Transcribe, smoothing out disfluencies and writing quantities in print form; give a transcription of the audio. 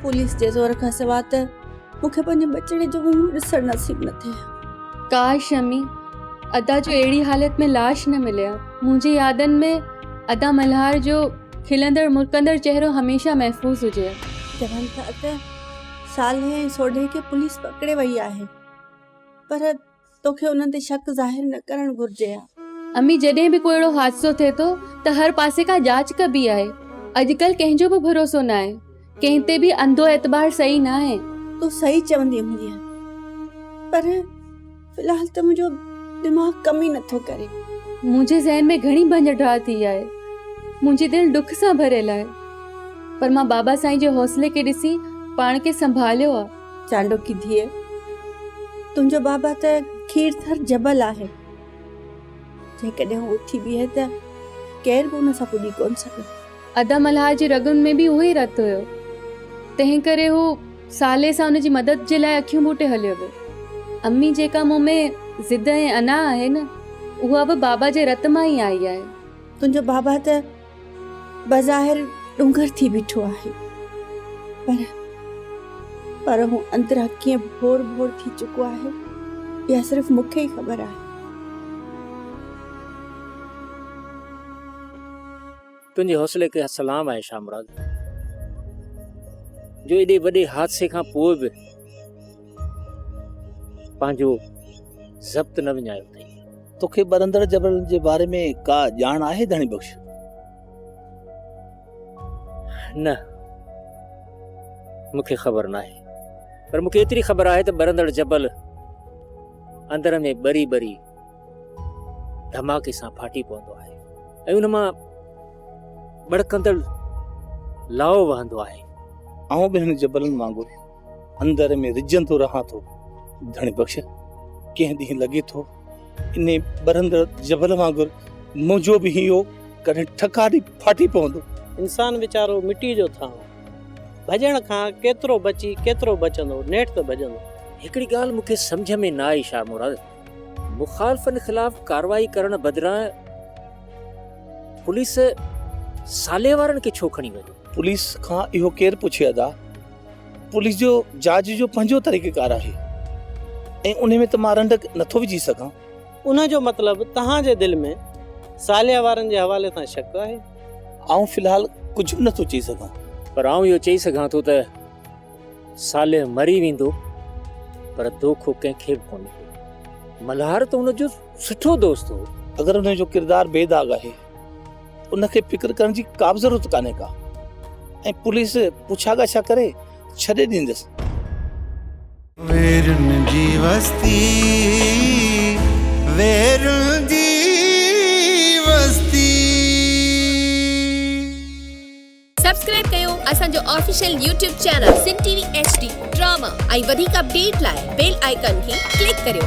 Police जे ज़ोर खां सवाइ त मूंखे पंहिंजे बचड़े जो मुंहुं ॾिसण नसीब न थिए। काश अम्मी अदा जो अहिड़ी हालत में लाश न मिलिया। मुंहिंजी यादनि में अदा मल्हार जो खिलंदड़ मुरकंदड़ चेहरो हमेशह महफ़ूज़ हुजे। चवनि था त साले ऐं सोढे खे पुलिस पकड़े वई आहे, पर तोखे उन्हनि ते शक ज़ाहिर न करणु घुरिजे हा। अम्मी जॾहिं बि कोई अहिड़ो हादसो थिए थो त हर पासे खां जांच कबी आहे। अॼुकल्ह कंहिंजो बि भरोसो न आहे, कंहिं ते बि अंधो एतबार सही न आहे। तूं सही चवंदी हूंदी, पर फ़िलहाल त मुंहिंजो दिमाग़ कम ई नथो करे। मुंहिंजे ज़हन में घणी भंजड़ा थी आहे, मुंहिंजी दिलि दुख सां भरियल आहे, पर मां बाबा साईं जे हौसले खे ॾिसी पाण खे संभालियो आहे। चांडोकी धीअ, तुंहिंजो बाबा त खीरथर जबल आहे। जेकॾहिं हू उथी बीहे त केरु बि हुन सां पुॼी कोन सघे। अदा मल्हार जी रगुनि में बि उहो ई रत हुयो, तंहिं करे हू साले सां हुनजी मदद जे लाइ अखियूं बूटे हलियो वियो। अम्मी जेका मूं में ज़िद ऐं अना आहे न, उहा बि बाबा जे रत मां ई आई आहे। तुंहिंजो बाबा त बज़ाहिर ॾुंगर थी बीठो आहे, पर हू अंदरां कीअं भोर भोर थी चुको आहे, इहा सिर्फ़ु मूंखे ई ख़बर आहे। तुंहिंजे हौसले खे सलाम आहे शामराज, जो एॾे वॾे हादसे खां पोइ बि पंहिंजो ज़ब्त न विञायो अथई। तोखे बरंदड़ जबल जे बारे में का ॼाण आहे धणी बख़्श? न, मूंखे ख़बर न आहे, पर मूंखे एतिरी ख़बर आहे त बरंदड़ जबल अंदर में ॿरी ॿरी धमाके सां फाटी पवंदो आहे ऐं उन मां बड़कंदड़ लाओ वहंदो आहे। आऊं बि हिन जबलनि वांगुरु अंदर में रिझंदो रहां थो धणी बख़्श। कंहिं ॾींहुं लॻे थो इन बरंदड़ जबल वांगुरु मुंहिंजो बि इहो कॾहिं ठकारी फाटी पवंदो। इंसान वीचारो मिटी जो था, भॼण खां केतिरो बची केतिरो बचंदो, नेठ त भॼंदो। हिकिड़ी ॻाल्हि मूंखे सम्झ में न आई शाह मुराद, मुखालफ़नि ख़िलाफ़ कार्रवाई करण बदिरां पुलिस साले वारनि खे छो खणी वञो? पुलिस खां इहो केरु पुछे अदा? पुलिस जो जांच जो पंहिंजो तरीक़ेकार आहे ऐं उन में त मां रंड नथो विझी सघां। उन जो मतिलबु तव्हांजे दिलि में सालिया वारनि जे हवाले सां शक आहे? आऊं फ़िलहाल कुझु बि नथो चई सघां, पर आऊं इहो चई सघां थो त साले मरी वेंदो, पर दोखो कंहिंखे बि कोन्हे। मल्हार त हुनजो सुठो दोस्त हो। अगरि हुनजो किरदारु बेदाग़ आहे उनखे फिक्र करण जी का बि ज़रूरत कान्हे का, ऐं पुलिस पुछा ॻाछा करे छॾे ॾींदसि। वेरुन जी वस्ती, वेरुन जी वस्ती। सब्सक्राइब कयो असांजो ऑफिशियल यूट्यूब चैनल सिन टीवी HD ड्रामा ऐं वधीक अपडेट लाइ बेल आइकन खे क्लिक करियो।